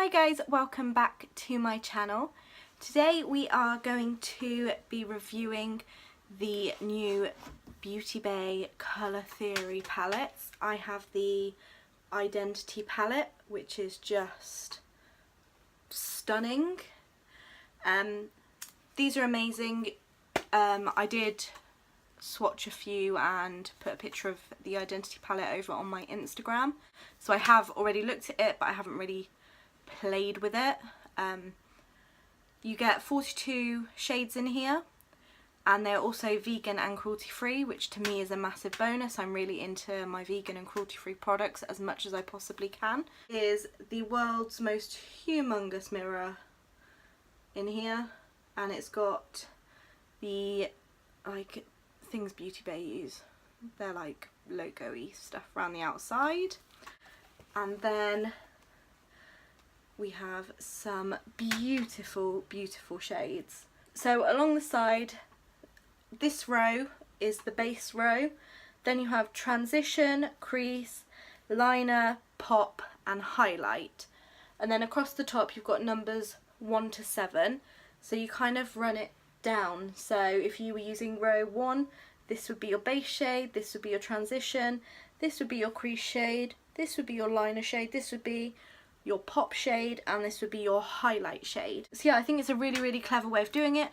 Hi guys, welcome back to my channel. Today we are going to be reviewing the new Beauty Bay Colour Theory palettes. I have the Identity palette, which is just stunning. These are amazing. I did swatch a few and put a picture of the Identity palette over on my Instagram, so I have already looked at it, but I haven't really played with it. You get 42 shades in here, and they're also vegan and cruelty free, which to me is a massive bonus. I'm really into my vegan and cruelty free products as much as I possibly can. Here's the world's most humongous mirror in here, and it's got the like things Beauty Bay use. They're like logo-y stuff around the outside, and then we have some beautiful shades. So along the side, this row is the base row, then you have transition, crease, liner, pop and highlight, and then across the top you've got numbers 1 to 7, so you kind of run it down. So if you were using row 1, this would be your base shade, this would be your transition, this would be your crease shade, this would be your liner shade, this would be your pop shade, and this would be your highlight shade. So yeah, I think it's a really clever way of doing it.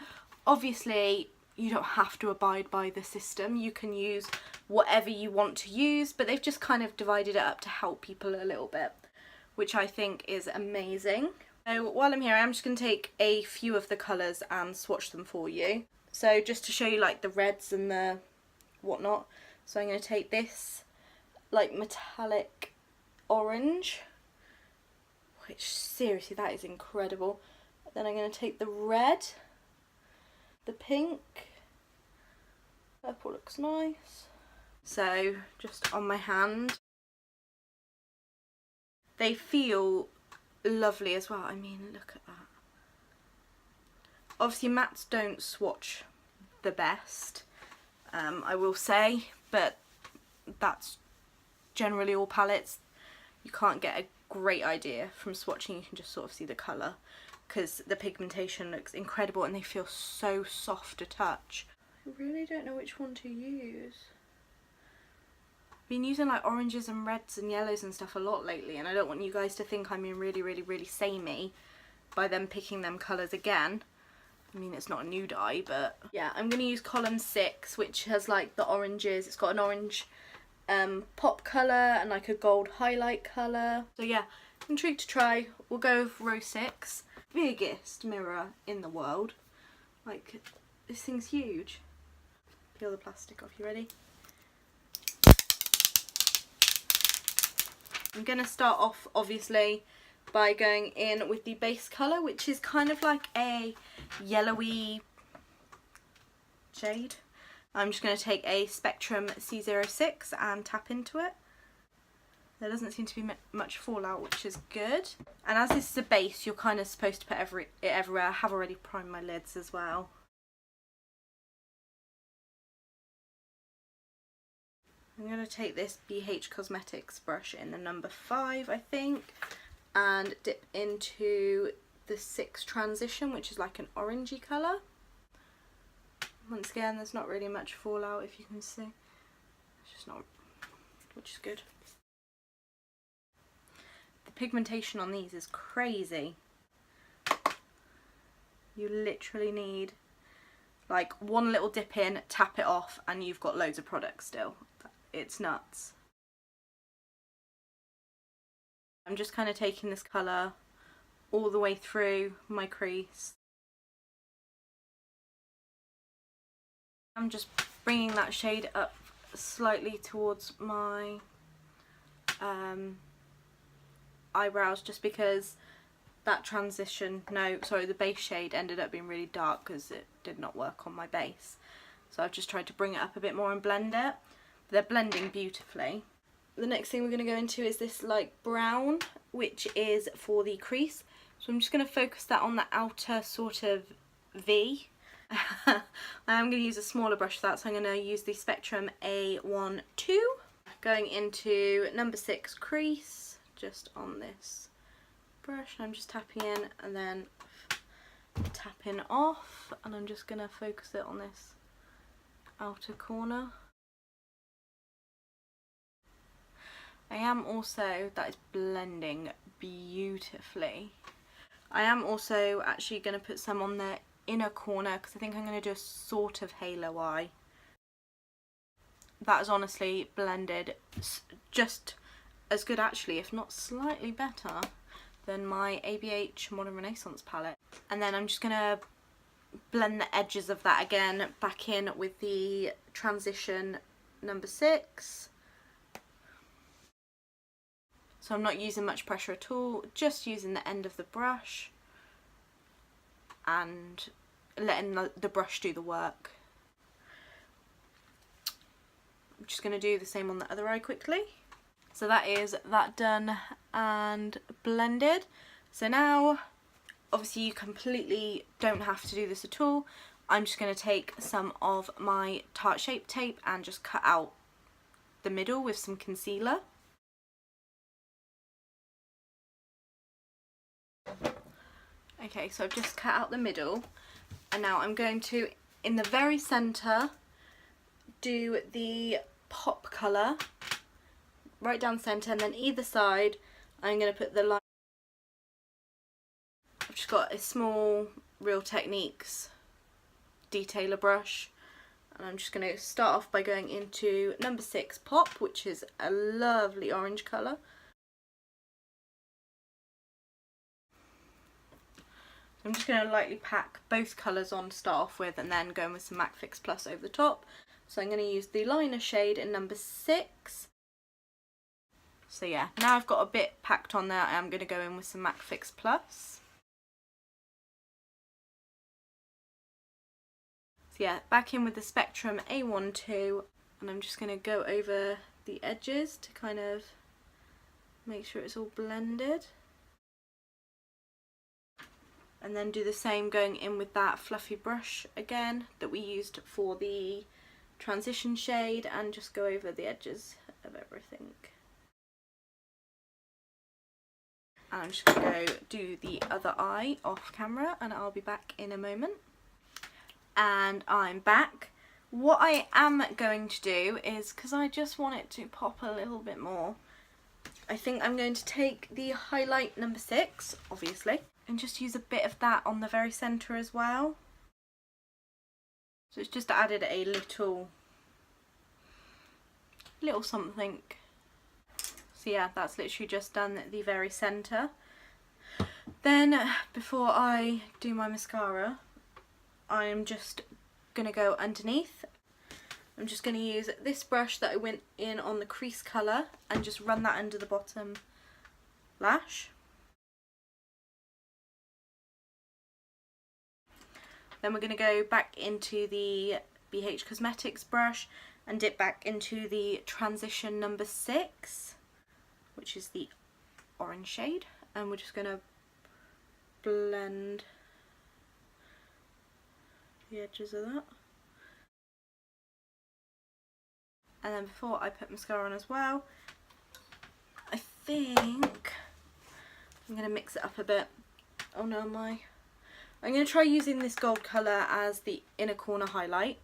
Obviously you don't have to abide by the system, you can use whatever you want to use, but they've just kind of divided it up to help people a little bit, which I think is amazing. So while I'm here, I'm just going to take a few of the colours and swatch them for you. So just to show you like the reds and the whatnot, so I'm going to take this like metallic orange, which seriously, that is incredible. Then I'm going to take the red, the pink, purple looks nice. So just on my hand, they feel lovely as well. I mean, look at that. Obviously mattes don't swatch the best, I will say, but that's generally all palettes. You can't get a great idea from swatching, you can just sort of see the colour, because the pigmentation looks incredible and they feel so soft to touch. I really don't know which one to use. I've been using like oranges and reds and yellows and stuff a lot lately, and I don't want you guys to think I'm being really samey by them picking them colours again. I mean, it's not a new dye, but yeah, I'm going to use column 6, which has like the oranges. It's got an orange pop colour and like a gold highlight colour. So yeah, intrigued to try. We'll go with row 6. Biggest mirror in the world. Like, this thing's huge. Peel the plastic off, you ready? I'm going to start off obviously by going in with the base colour, which is kind of like a yellowy shade. I'm just going to take a Spectrum C06 and tap into it. There doesn't seem to be much fallout, which is good. And as this is a base, you're kind of supposed to put it everywhere. I have already primed my lids as well. I'm going to take this BH Cosmetics brush in the number 5, I think, and dip into the 6 transition, which is like an orangey colour. Once again, there's not really much fallout, if you can see. It's just not, which is good. The pigmentation on these is crazy. You literally need like one little dip in, tap it off, and you've got loads of product still. It's nuts. I'm just kind of taking this colour all the way through my crease. I'm just bringing that shade up slightly towards my eyebrows, just because that transition, the base shade ended up being really dark because it did not work on my base. So I've just tried to bring it up a bit more and blend it. But they're blending beautifully. The next thing we're going to go into is this like brown, which is for the crease. So I'm just going to focus that on the outer sort of V. I am going to use a smaller brush for that, so I'm going to use the Spectrum A12. Going into number 6 crease, just on this brush, and I'm just tapping in and then tapping off, and I'm just going to focus it on this outer corner. I am also, that is blending beautifully. I am also actually going to put some on the inner corner because I think I'm going to do a sort of halo eye. That is honestly blended just as good actually, if not slightly better, than my ABH Modern Renaissance palette. And then I'm just going to blend the edges of that again back in with the Transition number 6. So I'm not using much pressure at all, just using the end of the brush and letting the brush do the work. I'm just going to do the same on the other eye quickly. So that is that done and blended. So now, obviously you completely don't have to do this at all. I'm just going to take some of my Tarte Shape Tape and just cut out the middle with some concealer. Okay, so I've just cut out the middle, and now I'm going to, in the very centre, do the pop colour right down the centre, and then either side I'm going to put the line. I've just got a small Real Techniques detailer brush, and I'm just going to start off by going into number 6 Pop, which is a lovely orange colour. I'm just going to lightly pack both colours on to start off with, and then go in with some MAC Fix Plus over the top. So I'm going to use the liner shade in number 6. So yeah, now I've got a bit packed on there, I'm going to go in with some MAC Fix Plus. So yeah, back in with the Spectrum A12, and I'm just going to go over the edges to kind of make sure it's all blended. And then do the same going in with that fluffy brush again that we used for the transition shade, and just go over the edges of everything. And I'm just going to go do the other eye off camera, and I'll be back in a moment. And I'm back. What I am going to do is, because I just want it to pop a little bit more, I think I'm going to take the highlight number 6, obviously, and just use a bit of that on the very centre as well. So it's just added a little something. So yeah, that's literally just done the very centre. Then before I do my mascara, I'm just going to go underneath. I'm just going to use this brush that I went in on the crease colour and just run that under the bottom lash. Then we're going to go back into the BH Cosmetics brush and dip back into the Transition number 6, which is the orange shade, and we're just going to blend the edges of that. And then before I put mascara on as well, I think I'm going to mix it up a bit. Oh no, I'm going to try using this gold colour as the inner corner highlight.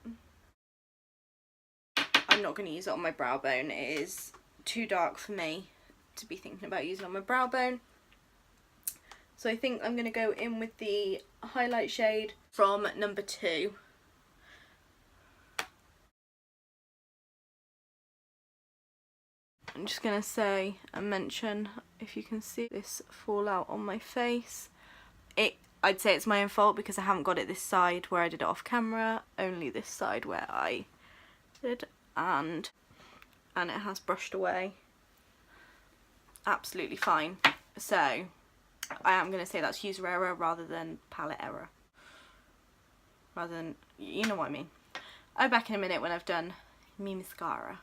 I'm not going to use it on my brow bone. It is too dark for me to be thinking about using on my brow bone. So I think I'm going to go in with the highlight shade from number 2. I'm just going to say and mention, if you can see this fallout on my face, I'd say it's my own fault because I haven't got it this side where I did it off camera, only this side where I did, and it has brushed away absolutely fine. So I am going to say that's user error rather than palette error, rather than, you know what I mean. I'll be back in a minute when I've done my mascara.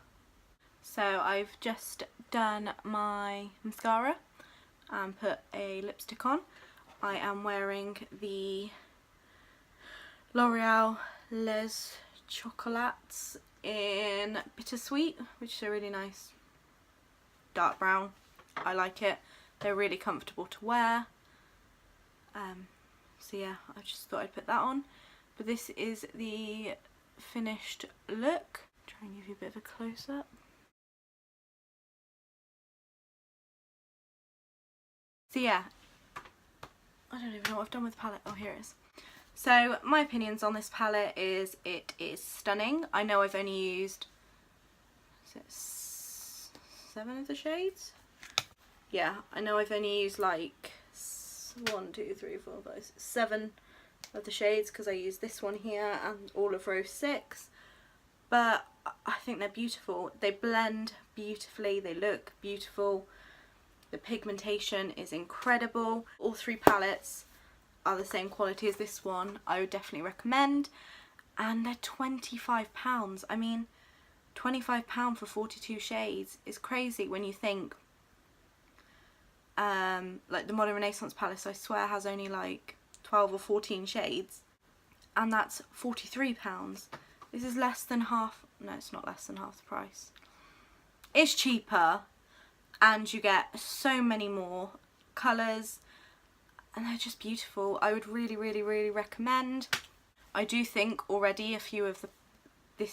So I've just done my mascara and put a lipstick on. I am wearing the L'Oreal Les Chocolates in Bittersweet, which is a really nice dark brown. I like it. They're really comfortable to wear. So yeah, I just thought I'd put that on. But this is the finished look. Try and give you a bit of a close-up. So yeah, I don't even know what I've done with the palette. Oh, here it is. So my opinions on this palette is it is stunning. I know I've only used, is it 7 of the shades? Yeah, I know I've only used like 1, 2, 3, 4, 5, 7 of the shades because I used this one here and all of row 6. But I think they're beautiful. They blend beautifully, they look beautiful. The pigmentation is incredible. All 3 palettes are the same quality as this one. I would definitely recommend. And they're £25. I mean, £25 for 42 shades is crazy when you think like the Modern Renaissance palette, I swear, has only like 12 or 14 shades, and that's £43. This is less than half. No, it's not less than half the price. It's cheaper, and you get so many more colours, and they're just beautiful. I would really, really, really recommend. I do think already a few of I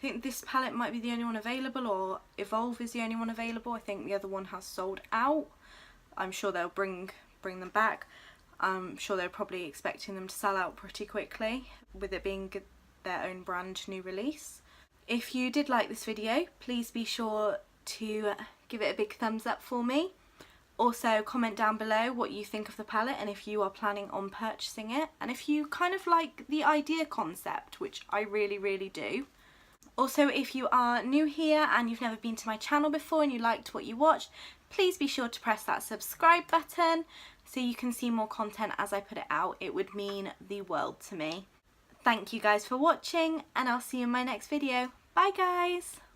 think this palette might be the only one available, or Evolve is the only one available. I think the other one has sold out. I'm sure they'll bring them back. I'm sure they're probably expecting them to sell out pretty quickly, with it being their own brand new release. If you did like this video, please be sure to give it a big thumbs up for me. Also comment down below what you think of the palette and if you are planning on purchasing it, and if you kind of like the idea concept, which I really, really do. Also, if you are new here and you've never been to my channel before and you liked what you watched, please be sure to press that subscribe button so you can see more content as I put it out. It would mean the world to me. Thank you guys for watching, and I'll see you in my next video. Bye guys!